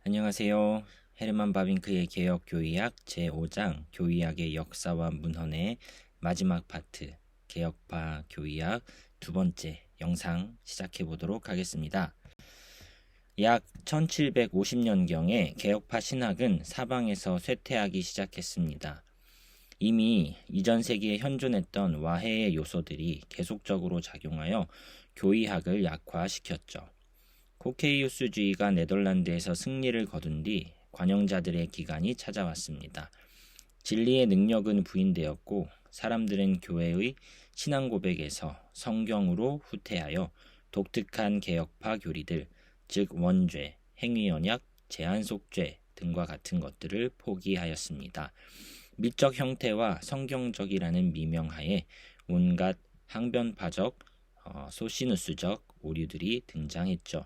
안녕하세요. 헤르만 바빙크의 개혁교의학 제5장 교의학의 역사와 문헌의 마지막 파트 개혁파 교의학 두 번째 영상 시작해 보도록 하겠습니다. 약 1750년경에 개혁파 신학은 사방에서 쇠퇴하기 시작했습니다. 이미 이전 세기에 현존했던 와해의 요소들이 계속적으로 작용하여 교의학을 약화시켰죠. 코케이우스주의가 네덜란드에서 승리를 거둔 뒤 관영자들의 기간이 찾아왔습니다. 진리의 능력은 부인되었고 사람들은 교회의 신앙 고백에서 성경으로 후퇴하여 독특한 개혁파 교리들, 즉 원죄, 행위언약, 제한속죄 등과 같은 것들을 포기하였습니다. 미적 형태와 성경적이라는 미명하에 온갖 항변파적, 소시누스적 오류들이 등장했죠.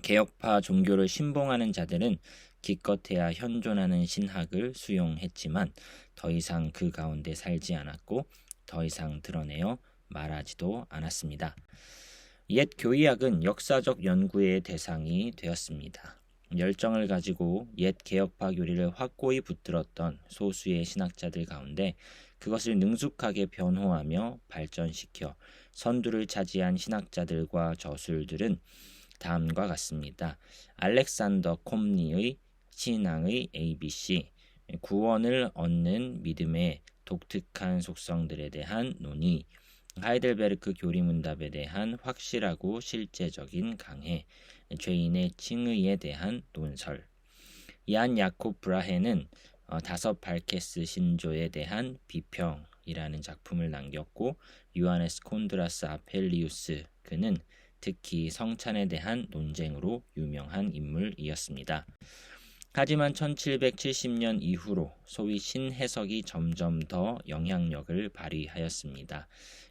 개혁파 종교를 신봉하는 자들은 기껏해야 현존하는 신학을 수용했지만 더 이상 그 가운데 살지 않았고 더 이상 드러내어 말하지도 않았습니다. 옛 교의학은 역사적 연구의 대상이 되었습니다. 열정을 가지고 옛 개혁파 교리를 확고히 붙들었던 소수의 신학자들 가운데 그것을 능숙하게 변호하며 발전시켜 선두를 차지한 신학자들과 저술들은 다음과 같습니다. 알렉산더 콤리의 신앙의 ABC, 구원을 얻는 믿음의 독특한 속성들에 대한 논의, 하이델베르크 교리문답에 대한 확실하고 실제적인 강해, 죄인의 칭의에 대한 논설. 얀 야콥 브라헤는 다섯 발케스 신조에 대한 비평이라는 작품을 남겼고 요하네스 콘드라스 아펠리우스 그는 특히 성찬에 대한 논쟁으로 유명한 인물이었습니다. 하지만 1770년 이후로 소위 신해석이 점점 더 영향력을 발휘하였습니다.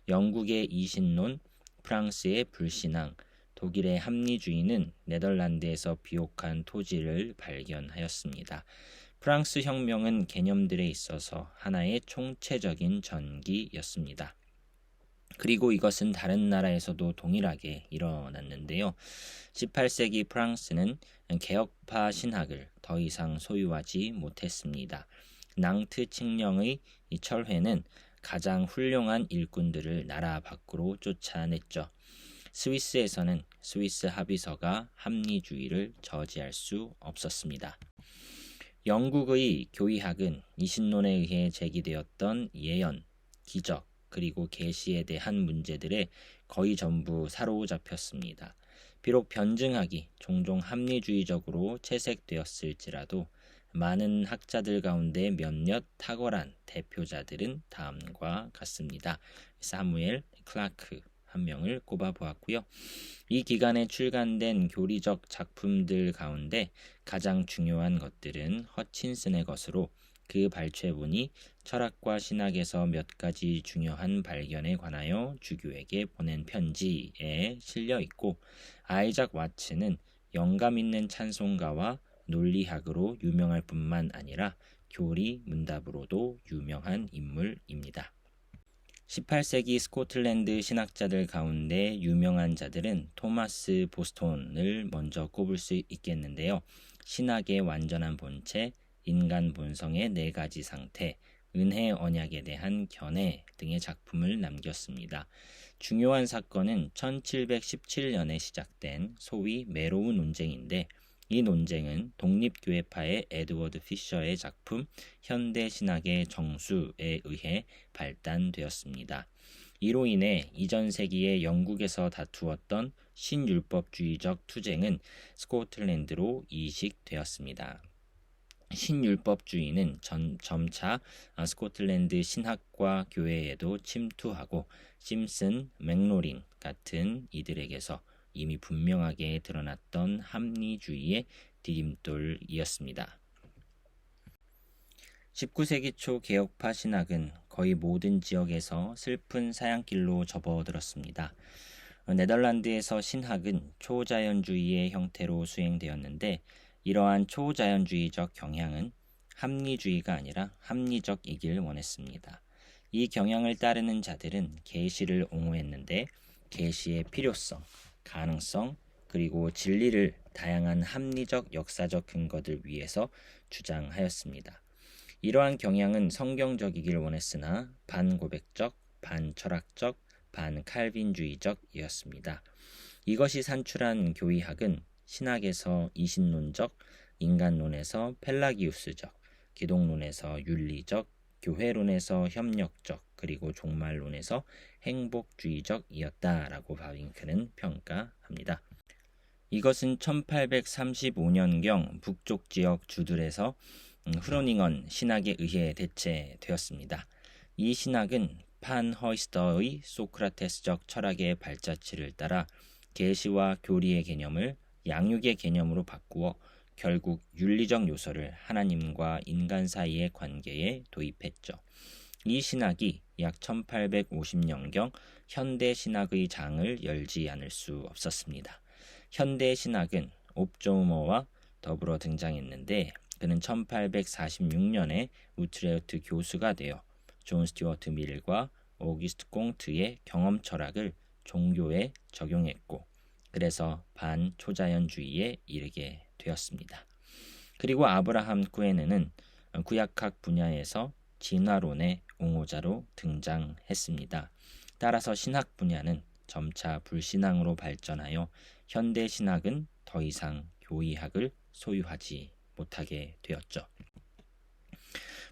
영국의 이신론, 프랑스의 불신앙, 독일의 합리주의는 네덜란드에서 비옥한 토지를 발견하였습니다. 프랑스 혁명은 개념들에 있어서 하나의 총체적인 전기였습니다. 그리고 이것은 다른 나라에서도 동일하게 일어났는데요. 18세기 프랑스는 개혁파 신학을 더 이상 소유하지 못했습니다. 낭트 칙령의 이 철회는 가장 훌륭한 일꾼들을 나라 밖으로 쫓아냈죠. 스위스에서는 스위스 합의서가 합리주의를 저지할 수 없었습니다. 영국의 교의학은 이신론에 의해 제기되었던 예언, 기적, 그리고 계시에 대한 문제들에 거의 전부 사로잡혔습니다. 비록 변증학이 종종 합리주의적으로 채색되었을지라도 많은 학자들 가운데 몇몇 탁월한 대표자들은 다음과 같습니다. 사무엘 클라크 한 명을 꼽아보았고요. 이 기간에 출간된 교리적 작품들 가운데 가장 중요한 것들은 허친슨의 것으로 그 발췌본이 철학과 신학에서 몇 가지 중요한 발견에 관하여 주교에게 보낸 편지에 실려 있고 아이작 왓츠는 영감 있는 찬송가와 논리학으로 유명할 뿐만 아니라 교리 문답으로도 유명한 인물입니다. 18세기 스코틀랜드 신학자들 가운데 유명한 자들은 토마스 보스톤을 먼저 꼽을 수 있겠는데요. 신학의 완전한 본체, 인간 본성의 네 가지 상태, 은혜 언약에 대한 견해 등의 작품을 남겼습니다. 중요한 사건은 1717년에 시작된 소위 메로우 논쟁인데 이 논쟁은 독립교회파의 에드워드 피셔의 작품 현대신학의 정수에 의해 발단되었습니다. 이로 인해 이전 세기에 영국에서 다투었던 신율법주의적 투쟁은 스코틀랜드로 이식되었습니다. 신율법주의는 점차 스코틀랜드 신학과 교회에도 침투하고 심슨, 맥로린 같은 이들에게서 이미 분명하게 드러났던 합리주의의 디딤돌이었습니다. 19세기 초 개혁파 신학은 거의 모든 지역에서 슬픈 사양길로 접어들었습니다. 네덜란드에서 신학은 초자연주의의 형태로 수행되었는데 이러한 초자연주의적 경향은 합리주의가 아니라 합리적이길 원했습니다. 이 경향을 따르는 자들은 계시를 옹호했는데 계시의 필요성, 가능성, 그리고 진리를 다양한 합리적 역사적 근거들 위에서 주장하였습니다. 이러한 경향은 성경적이길 원했으나 반고백적, 반철학적, 반칼빈주의적이었습니다. 이것이 산출한 교의학은 신학에서 이신론적, 인간론에서 펠라기우스적, 기독론에서 윤리적, 교회론에서 협력적, 그리고 종말론에서 행복주의적이었다라고 바빙크는 평가합니다. 이것은 1835년경 북쪽 지역 주들에서 후로닝언 신학에 의해 대체되었습니다. 이 신학은 판허이스터의 소크라테스적 철학의 발자취를 따라 계시와 교리의 개념을 양육의 개념으로 바꾸어 결국 윤리적 요소를 하나님과 인간 사이의 관계에 도입했죠. 이 신학이 약 1850년경 현대 신학의 장을 열지 않을 수 없었습니다. 현대 신학은 옵조우머와 더불어 등장했는데 그는 1846년에 우트레흐트 교수가 되어 존 스튜어트 밀과 오기스트 꽁트의 경험 철학을 종교에 적용했고 그래서 반초자연주의에 이르게 되었습니다. 그리고 아브라함 쿠에네는 구약학 분야에서 진화론의 옹호자로 등장했습니다. 따라서 신학 분야는 점차 불신앙으로 발전하여 현대 신학은 더 이상 교의학을 소유하지 못하게 되었죠.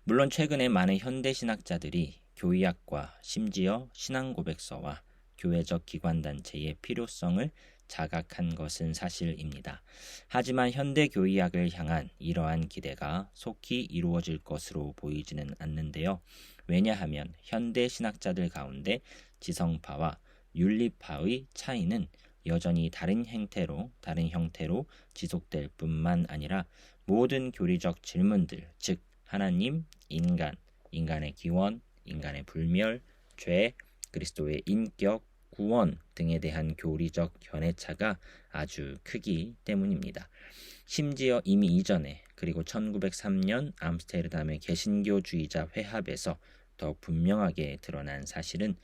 물론 최근에 많은 현대 신학자들이 교의학과 심지어 신앙고백서와 교회적 기관단체의 필요성을 자각한 것은 사실입니다. 하지만 현대 교의학을 향한 이러한 기대가 속히 이루어질 것으로 보이지는 않는데요. 왜냐하면 현대 신학자들 가운데 지성파와 윤리파의 차이는 여전히 다른 형태로 지속될 뿐만 아니라 모든 교리적 질문들, 즉 하나님, 인간, 인간의 기원, 인간의 불멸, 죄, 그리스도의 인격, 구원 등에 대한 교리적 견해차가 아주 크기 때문입니다. 심지어 이미 이전에 그리고 1903년 암스테르담의 개신교주의자 회합에서 더 분명하게 드러난 사실은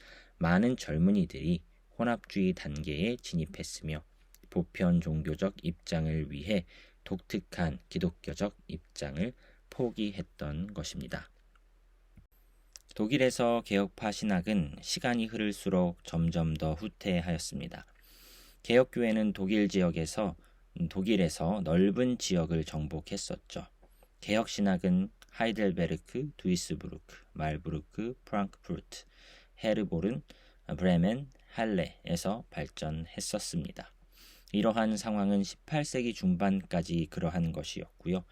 많은 젊은이들이 혼합주의 단계에 진입했으며 보편 종교적 입장을 위해 독특한 기독교적 입장을 포기했던 것입니다. 독일에서 개혁파 신학은 시간이 흐를수록 점점 더 후퇴하였습니다. 개혁교회는 독일에서 넓은 지역을 정복했었죠. 개혁신학은 하이델베르크, 두이스부르크, 말부르크, 프랑크푸르트, 헤르보른, 브레멘, 할레에서 발전했었습니다. 이러한 상황은 18세기 중반까지 그러한 것이었고요.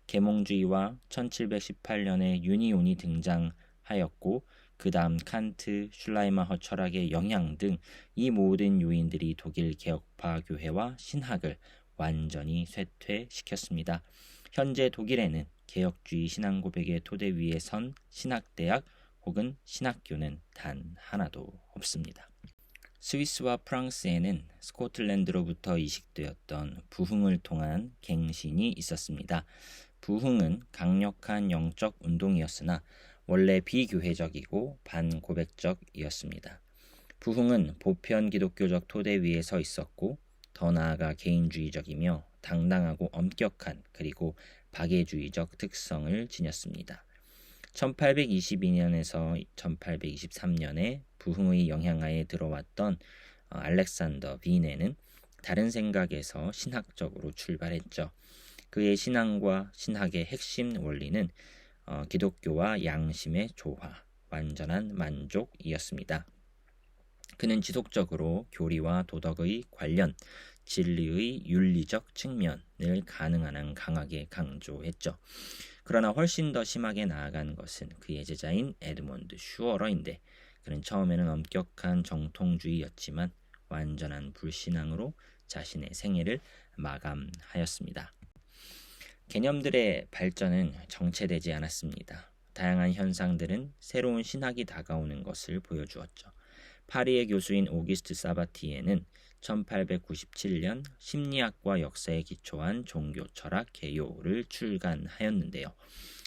계몽주의와 1718년에 유니온이 등장하였고 그 다음 칸트, 슐라이마허 철학의 영향 등 이 모든 요인들이 독일 개혁파 교회와 신학을 완전히 쇠퇴시켰습니다. 현재 독일에는 개혁주의 신앙고백의 토대 위에 선 신학대학 혹은 신학교는 단 하나도 없습니다. 스위스와 프랑스에는 스코틀랜드로부터 이식되었던 부흥을 통한 갱신이 있었습니다. 부흥은 강력한 영적 운동이었으나 원래 비교회적이고 반고백적이었습니다. 부흥은 보편 기독교적 토대 위에 서 있었고 더 나아가 개인주의적이며 당당하고 엄격한 그리고 박애주의적 특성을 지녔습니다. 1822년에서 1823년에 부흥의 영향하에 들어왔던 알렉산더 비네는 다른 생각에서 신학적으로 출발했죠. 그의 신앙과 신학의 핵심 원리는 기독교와 양심의 조화, 완전한 만족이었습니다. 그는 지속적으로 교리와 도덕의 관련, 진리의 윤리적 측면을 가능한 한 강하게 강조했죠. 그러나 훨씬 더 심하게 나아간 것은 그의 제자인 에드몬드 슈어러인데 그는 처음에는 엄격한 정통주의였지만 완전한 불신앙으로 자신의 생애를 마감하였습니다. 개념들의 발전은 정체되지 않았습니다. 다양한 현상들은 새로운 신학이 다가오는 것을 보여주었죠. 파리의 교수인 오기스트 사바티에는 1897년 심리학과 역사에 기초한 종교철학 개요를 출간하였는데요.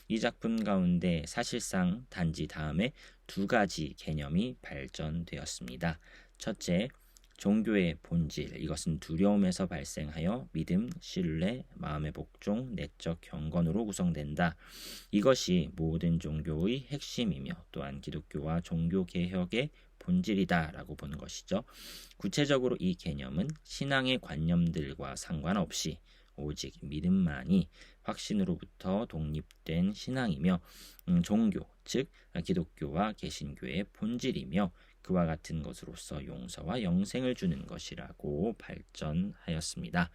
이 작품 가운데 사실상 단지 다음에 두 가지 개념이 발전되었습니다. 첫째, 종교의 본질, 이것은 두려움에서 발생하여 믿음, 신뢰, 마음의 복종, 내적 경건으로 구성된다. 이것이 모든 종교의 핵심이며 또한 기독교와 종교개혁의 본질이다라고 보는 것이죠. 구체적으로 이 개념은 신앙의 관념들과 상관없이 오직 믿음만이 확신으로부터 독립된 신앙이며 종교, 즉 기독교와 개신교의 본질이며 그와 같은 것으로서 용서와 영생을 주는 것이라고 발전하였습니다.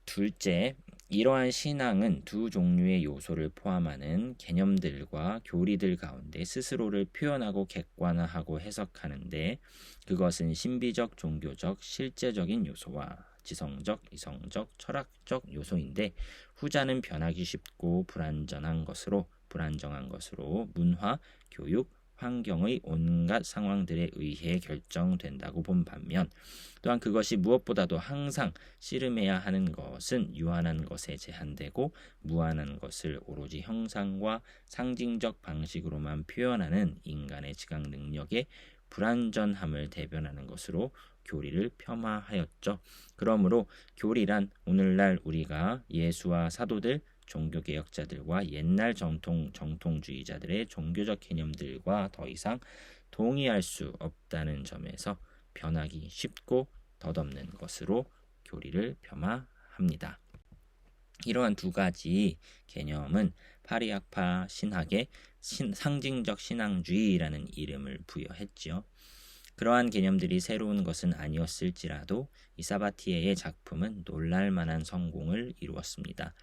둘째, 이러한 신앙은 두 종류의 요소를 포함하는 개념들과 교리들 가운데 스스로를 표현하고 객관화하고 해석하는데 그것은 신비적, 종교적, 실제적인 요소와 지성적, 이성적, 철학적 요소인데 후자는 변하기 쉽고 불안정한 것으로 문화, 교육, 환경의 온갖 상황들에 의해 결정된다고 본 반면 또한 그것이 무엇보다도 항상 씨름해야 하는 것은 유한한 것에 제한되고 무한한 것을 오로지 형상과 상징적 방식으로만 표현하는 인간의 지각 능력의 불완전함을 대변하는 것으로 교리를 폄하하였죠. 그러므로 교리란 오늘날 우리가 예수와 사도들, 종교개혁자들과 옛날 정통주의자들의 종교적 개념들과 더 이상 동의할 수 없다는 점에서 변하기 쉽고 덧없는 것으로 교리를 폄하합니다. 이러한 두 가지 개념은 파리학파 신학의 상징적 신앙주의라는 이름을 부여했지요. 그러한 개념들이 새로운 것은 아니었을지라도 이 사바티에의 작품은 놀랄만한 성공을 이루었습니다.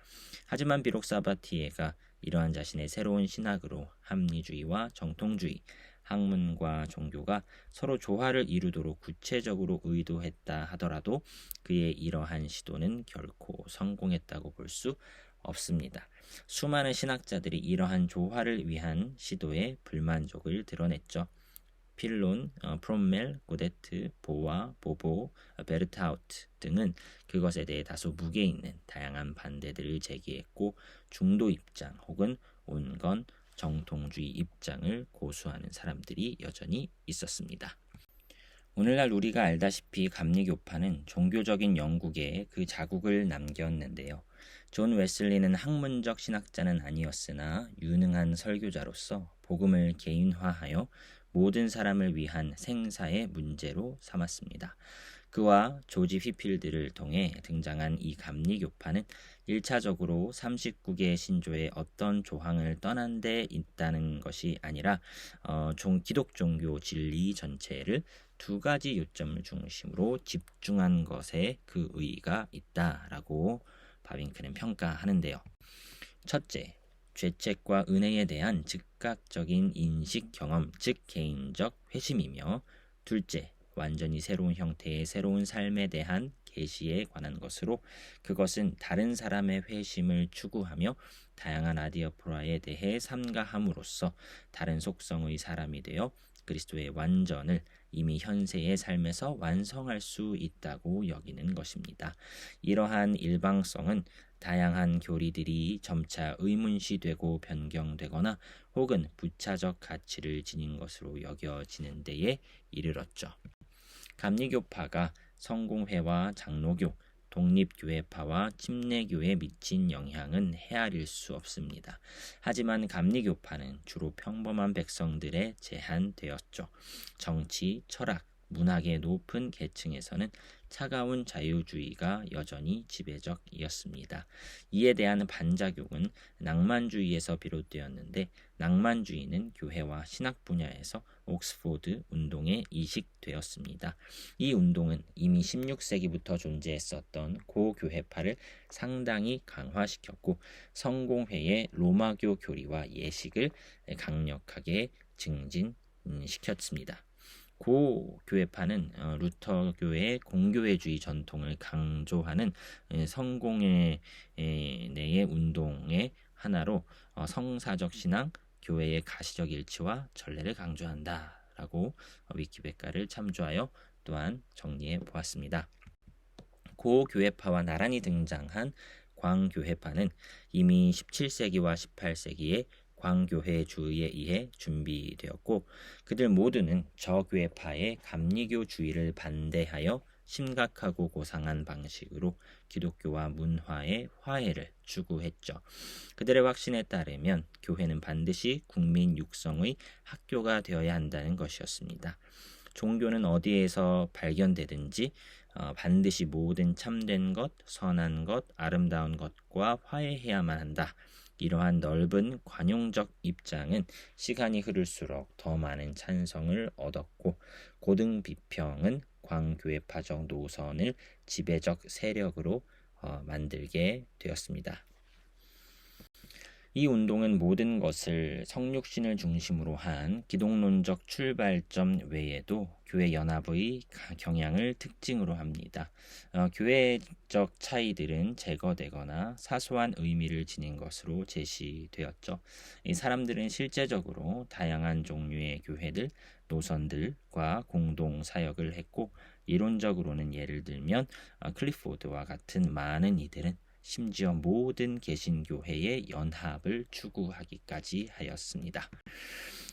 하지만 비록 사바티에가 이러한 자신의 새로운 신학으로 합리주의와 정통주의, 학문과 종교가 서로 조화를 이루도록 구체적으로 의도했다 하더라도 그의 이러한 시도는 결코 성공했다고 볼 수 없습니다. 수많은 신학자들이 이러한 조화를 위한 시도에 불만족을 드러냈죠. 필론, 프롬멜, 고데트, 보아, 보보, 베르타우트 등은 그것에 대해 다소 무게 있는 다양한 반대들을 제기했고 중도 입장 혹은 온건 정통주의 입장을 고수하는 사람들이 여전히 있었습니다. 오늘날 우리가 알다시피 감리교파는 종교적인 영국에 그 자국을 남겼는데요. 존 웨슬리는 학문적 신학자는 아니었으나 유능한 설교자로서 복음을 개인화하여 모든 사람을 위한 생사의 문제로 삼았습니다. 그와 조지 휘필드를 통해 등장한 이 감리교파는 1차적으로 39개의 신조의 어떤 조항을 떠난 데 있다는 것이 아니라 기독 종교 진리 전체를 두 가지 요점을 중심으로 집중한 것에 그 의의가 있다라고 바빙크는 평가하는데요. 첫째, 죄책과 은혜에 대한 즉각적인 인식 경험, 즉 개인적 회심이며 둘째, 완전히 새로운 형태의 새로운 삶에 대한 계시에 관한 것으로 그것은 다른 사람의 회심을 추구하며 다양한 아디아포라에 대해 삼가함으로써 다른 속성의 사람이 되어 그리스도의 완전을 이미 현세의 삶에서 완성할 수 있다고 여기는 것입니다. 이러한 일방성은 다양한 교리들이 점차 의문시되고 변경되거나 혹은 부차적 가치를 지닌 것으로 여겨지는 데에 이르렀죠. 감리교파가 성공회와 장로교, 독립교회파와 침례교에 미친 영향은 헤아릴 수 없습니다. 하지만 감리교파는 주로 평범한 백성들에 제한되었죠. 정치, 철학, 문학의 높은 계층에서는 차가운 자유주의가 여전히 지배적이었습니다. 이에 대한 반작용은 낭만주의에서 비롯되었는데 낭만주의는 교회와 신학 분야에서 옥스포드 운동에 이식되었습니다. 이 운동은 이미 16세기부터 존재했었던 고교회파를 상당히 강화시켰고 성공회의 로마교 교리와 예식을 강력하게 증진시켰습니다. 고교회파는 루터교의 공교회주의 전통을 강조하는 성공회 내의 운동의 하나로 성사적 신앙, 교회의 가시적 일치와 전례를 강조한다라고 위키백과를 참조하여 또한 정리해 보았습니다. 고교회파와 나란히 등장한 광교회파는 이미 17세기와 18세기에 광교회 주의에 의해 준비되었고 그들 모두는 저교회파의 감리교주의를 반대하여 심각하고 고상한 방식으로 기독교와 문화의 화해를 추구했죠. 그들의 확신에 따르면 교회는 반드시 국민 육성의 학교가 되어야 한다는 것이었습니다. 종교는 어디에서 발견되든지 반드시 모든 참된 것, 선한 것, 아름다운 것과 화해해야만 한다. 이러한 넓은 관용적 입장은 시간이 흐를수록 더 많은 찬성을 얻었고 고등 비평은 광교회파적 노선을 지배적 세력으로 만들게 되었습니다. 이 운동은 모든 것을 성육신을 중심으로 한 기독론적 출발점 외에도 교회 연합의 경향을 특징으로 합니다. 교회적 차이들은 제거되거나 사소한 의미를 지닌 것으로 제시되었죠. 이 사람들은 실제적으로 다양한 종류의 교회들, 노선들과 공동 사역을 했고 이론적으로는 예를 들면 클리포드와 같은 많은 이들은 심지어 모든 개신교회의 연합을 추구하기까지 하였습니다.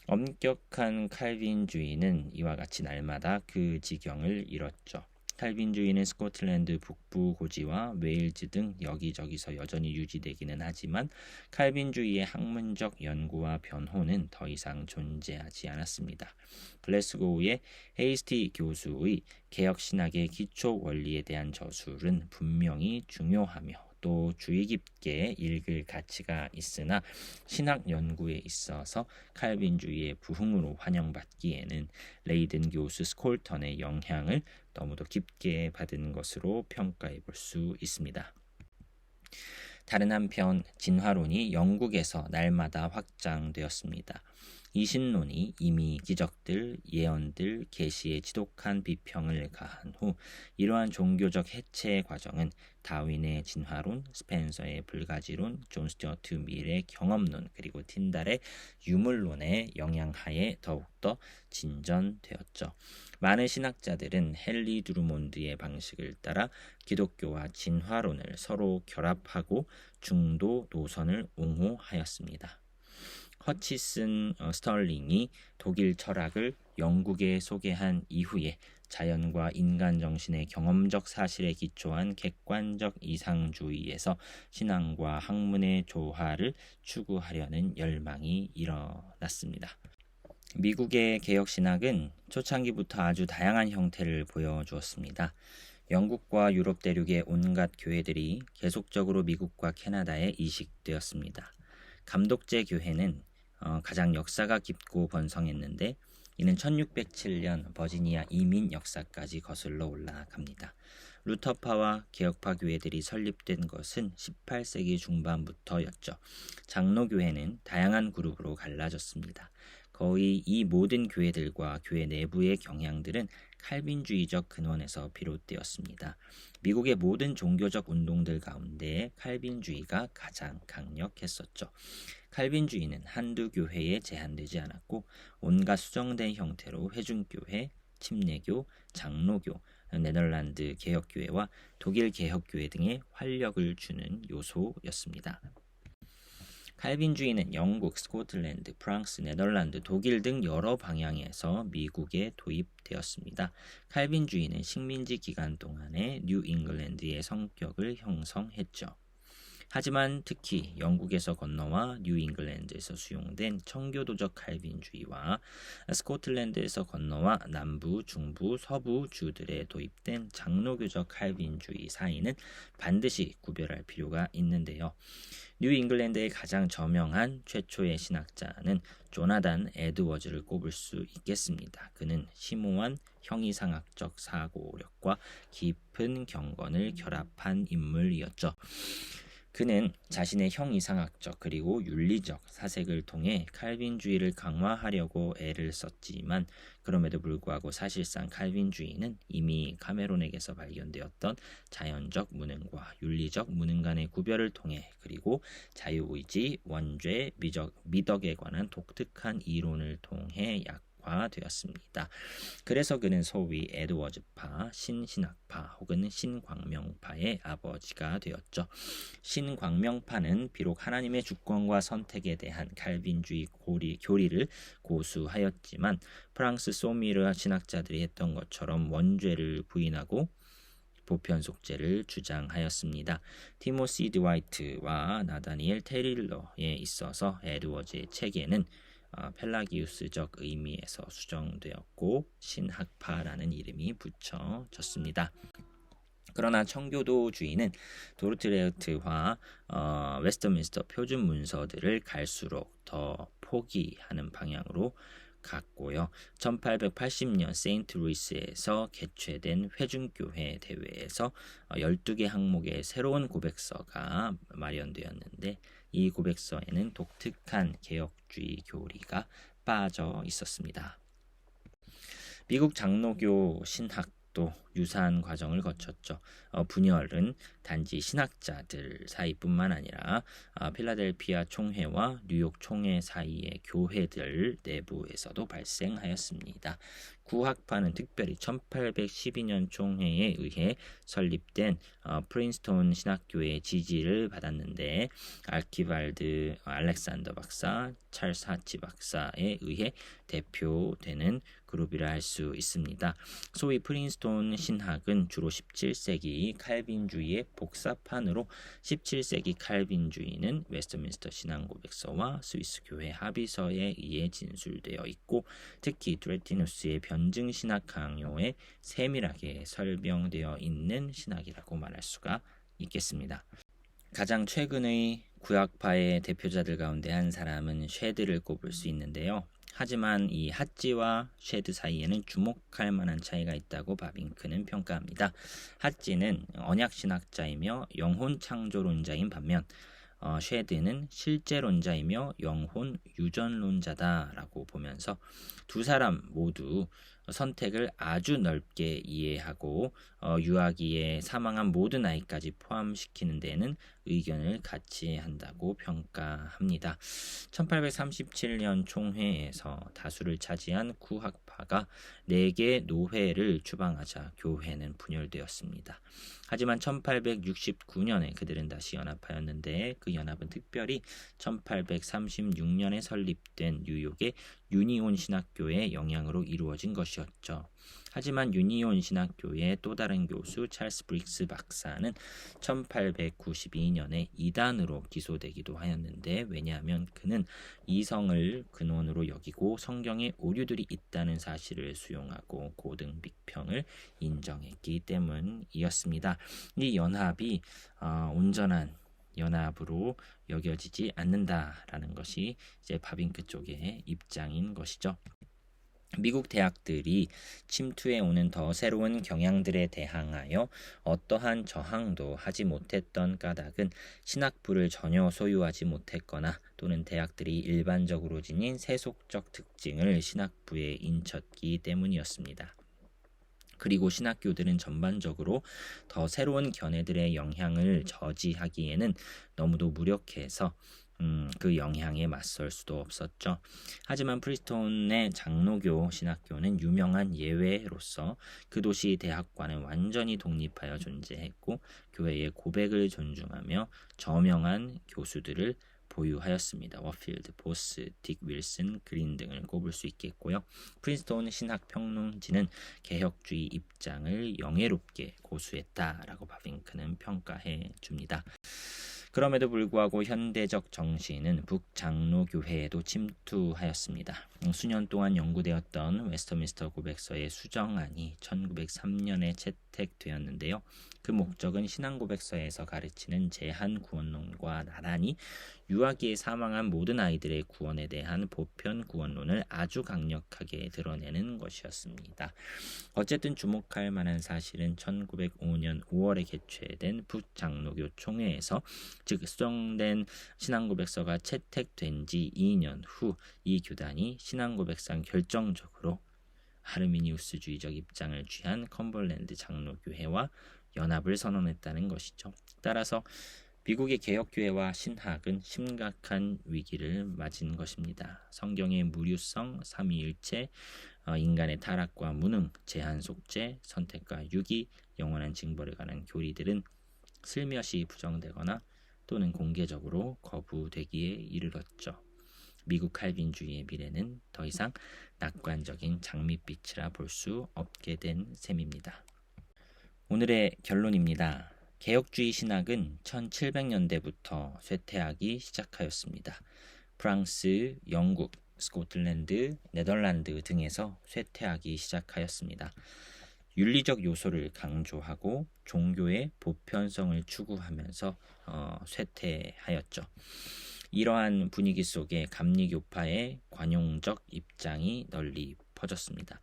엄격한 칼빈주의는 이와 같이 날마다 그 지경을 이뤘죠. 칼빈주의는 스코틀랜드 북부 고지와 웨일즈 등 여기저기서 여전히 유지되기는 하지만 칼빈주의의 학문적 연구와 변호는 더 이상 존재하지 않았습니다. 글래스고우의 헤이스티 교수의 개혁신학의 기초 원리에 대한 저술은 분명히 중요하며 또 주의 깊게 읽을 가치가 있으나 신학 연구에 있어서 칼빈주의의 부흥으로 환영받기에는 레이든 교수 스콜턴의 영향을 너무도 깊게 받은 것으로 평가해 볼 수 있습니다. 다른 한편 진화론이 영국에서 날마다 확장되었습니다. 이 신론이 이미 기적들, 예언들, 계시의 지독한 비평을 가한 후 이러한 종교적 해체 과정은 다윈의 진화론, 스펜서의 불가지론, 존 스튜어트 밀의 경험론 그리고 틴달의 유물론의 영향하에 더욱더 진전되었죠. 많은 신학자들은 헨리 드루몬드의 방식을 따라 기독교와 진화론을 서로 결합하고 중도 노선을 옹호하였습니다. 허치슨 스털링이 독일 철학을 영국에 소개한 이후에 자연과 인간 정신의 경험적 사실에 기초한 객관적 이상주의에서 신앙과 학문의 조화를 추구하려는 열망이 일어났습니다. 미국의 개혁신학은 초창기부터 아주 다양한 형태를 보여주었습니다. 영국과 유럽 대륙의 온갖 교회들이 계속적으로 미국과 캐나다에 이식되었습니다. 감독제 교회는 가장 역사가 깊고 번성했는데 이는 1607년 버지니아 이민 역사까지 거슬러 올라갑니다. 루터파와 개혁파 교회들이 설립된 것은 18세기 중반부터였죠. 장로교회는 다양한 그룹으로 갈라졌습니다. 거의 이 모든 교회들과 교회 내부의 경향들은 칼빈주의적 근원에서 비롯되었습니다. 미국의 모든 종교적 운동들 가운데 칼빈주의가 가장 강력했었죠. 칼빈주의는 한두 교회에 제한되지 않았고 온갖 수정된 형태로 회중교회, 침례교, 장로교, 네덜란드 개혁교회와 독일 개혁교회 등의 활력을 주는 요소였습니다. 칼빈주의는 영국, 스코틀랜드, 프랑스, 네덜란드, 독일 등 여러 방향에서 미국에 도입되었습니다. 칼빈주의는 식민지 기간 동안에 뉴 잉글랜드의 성격을 형성했죠. 하지만 특히 영국에서 건너와 뉴 잉글랜드에서 수용된 청교도적 칼빈주의와 스코틀랜드에서 건너와 남부, 중부, 서부 주들에 도입된 장로교적 칼빈주의 사이는 반드시 구별할 필요가 있는데요. 뉴 잉글랜드의 가장 저명한 최초의 신학자는 조나단 에드워즈를 꼽을 수 있겠습니다. 그는 심오한 형이상학적 사고력과 깊은 경건을 결합한 인물이었죠. 그는 자신의 형이상학적 그리고 윤리적 사색을 통해 칼빈주의를 강화하려고 애를 썼지만 그럼에도 불구하고 사실상 칼빈주의는 이미 카메론에게서 발견되었던 자연적 무능과 윤리적 무능 간의 구별을 통해 그리고 자유의지, 원죄, 미덕에 관한 독특한 이론을 통해 신학화되었습니다. 그래서 그는 소위 에드워즈파, 신신학파 혹은 신광명파의 아버지가 되었죠. 신광명파는 비록 하나님의 주권과 선택에 대한 칼빈주의 교리를 고수하였지만 프랑스 소미르 신학자들이 했던 것처럼 원죄를 부인하고 보편 속죄를 주장하였습니다. 티모시 드와이트와 나다니엘 테릴러에 있어서 에드워즈의 체계는 펠라기우스적 의미에서 수정되었고 신학파라는 이름이 붙여졌습니다. 그러나 청교도주의는 도르트레흐트와 웨스트민스터 표준 문서들을 갈수록 더 포기하는 방향으로 갔고요. 1880년 세인트루이스에서 개최된 회중교회 대회에서 12개 항목의 새로운 고백서가 마련되었는데 이 고백서에는 독특한 개혁주의 교리가 빠져 있었습니다. 미국 장로교 신학도 유사한 과정을 거쳤죠. 분열은 단지 신학자들 사이뿐만 아니라 필라델피아 총회와 뉴욕 총회 사이의 교회들 내부에서도 발생하였습니다. 구학파는 특별히 1812년 총회에 의해 설립된 프린스톤 신학교의 지지를 받았는데 알키발드 알렉산더 박사, 찰스 하치 박사에 의해 대표되는 그룹이라 할 수 있습니다. 소위 프린스톤 신학은 주로 17세기 칼빈주의의 복사판으로 17세기 칼빈주의는 웨스트민스터 신앙고백서와 스위스 교회 합의서에 의해 진술되어 있고 특히 드레티누스의 변증 신학 강요에 세밀하게 설명되어 있는 신학이라고 말할 수가 있겠습니다. 가장 최근의 구약파의 대표자들 가운데 한 사람은 쉐드를 꼽을 수 있는데요. 하지만 이 핫지와 쉐드 사이에는 주목할 만한 차이가 있다고 바빙크는 평가합니다. 핫지는 언약신학자이며 영혼 창조론자인 반면 쉐드는 실제론자이며 영혼 유전론자다라고 보면서 두 사람 모두 선택을 아주 넓게 이해하고 유아기에 사망한 모든 아이까지 포함시키는 데에는 의견을 같이 한다고 평가합니다. 1837년 총회에서 다수를 차지한 구학파가 4개 노회를 추방하자 교회는 분열되었습니다. 하지만 1869년에 그들은 다시 연합하였는데 그 연합은 특별히 1836년에 설립된 뉴욕의 유니온 신학교의 영향으로 이루어진 것이었죠. 하지만 유니온 신학교의 또 다른 교수 찰스 브릭스 박사는 1892년에 이단으로 기소되기도 하였는데 왜냐하면 그는 이성을 근원으로 여기고 성경에 오류들이 있다는 사실을 수용하고 고등 빅평을 인정했기 때문이었습니다. 이 연합이 온전한 연합으로 여겨지지 않는다라는 것이 이제 바빙크 쪽의 입장인 것이죠. 미국 대학들이 침투해 오는 더 새로운 경향들에 대항하여 어떠한 저항도 하지 못했던 까닭은 신학부를 전혀 소유하지 못했거나 또는 대학들이 일반적으로 지닌 세속적 특징을 신학부에 인쳤기 때문이었습니다. 그리고 신학교들은 전반적으로 더 새로운 견해들의 영향을 저지하기에는 너무도 무력해서 그 영향에 맞설 수도 없었죠. 하지만 프린스톤의 장로교 신학교는 유명한 예외로서 그 도시 대학과는 완전히 독립하여 존재했고 교회의 고백을 존중하며 저명한 교수들을 보유하였습니다. 워필드, 보스, 딕 윌슨, 그린 등을 꼽을 수 있겠고요. 프린스톤 신학평론지는 개혁주의 입장을 영예롭게 고수했다라고 바빙크는 평가해 줍니다. 그럼에도 불구하고 현대적 정신은 북장로교회에도 침투하였습니다. 수년 동안 연구되었던 웨스트민스터 고백서의 수정안이 1903년에 채택되었는데요. 그 목적은 신앙고백서에서 가르치는 제한구원론과 나란히 유아기에 사망한 모든 아이들의 구원에 대한 보편 구원론을 아주 강력하게 드러내는 것이었습니다. 어쨌든 주목할 만한 사실은 1905년 5월에 개최된 북장로교 총회에서 즉 수정된 신앙고백서가 채택된 지 2년 후 이 교단이 신앙고백상 결정적으로 아르미니우스주의적 입장을 취한 컴벌랜드 장로교회와 연합을 선언했다는 것이죠. 따라서 미국의 개혁교회와 신학은 심각한 위기를 맞은 것입니다. 성경의 무류성, 삼위일체, 인간의 타락과 무능, 제한 속죄, 선택과 유기, 영원한 징벌에 관한 교리들은 슬며시 부정되거나 또는 공개적으로 거부되기에 이르렀죠. 미국 칼빈주의의 미래는 더 이상 낙관적인 장밋빛이라 볼 수 없게 된 셈입니다. 오늘의 결론입니다. 개혁주의 신학은 1700년대부터 쇠퇴하기 시작하였습니다. 프랑스, 영국, 스코틀랜드, 네덜란드 등에서 쇠퇴하기 시작하였습니다. 윤리적 요소를 강조하고 종교의 보편성을 추구하면서 쇠퇴하였죠. 이러한 분위기 속에 감리교파의 관용적 입장이 널리 퍼졌습니다.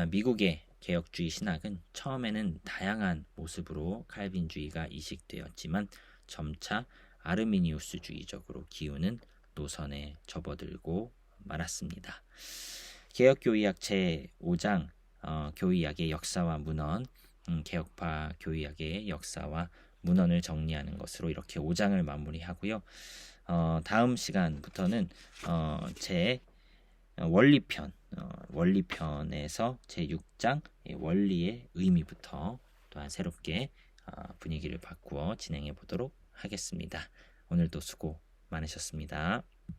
미국의 개혁주의 신학은 처음에는 다양한 모습으로 칼빈주의가 이식되었지만 점차 아르미니우스주의적으로 기우는 노선에 접어들고 말았습니다. 개혁교의학 제5장 교의학의 역사와 문헌, 개혁파 교의학의 역사와 문헌을 정리하는 것으로 이렇게 5장을 마무리하고요. 다음 시간부터는 제 원리편에서 제6장 원리의 의미부터 또한 새롭게 분위기를 바꾸어 진행해 보도록 하겠습니다. 오늘도 수고 많으셨습니다.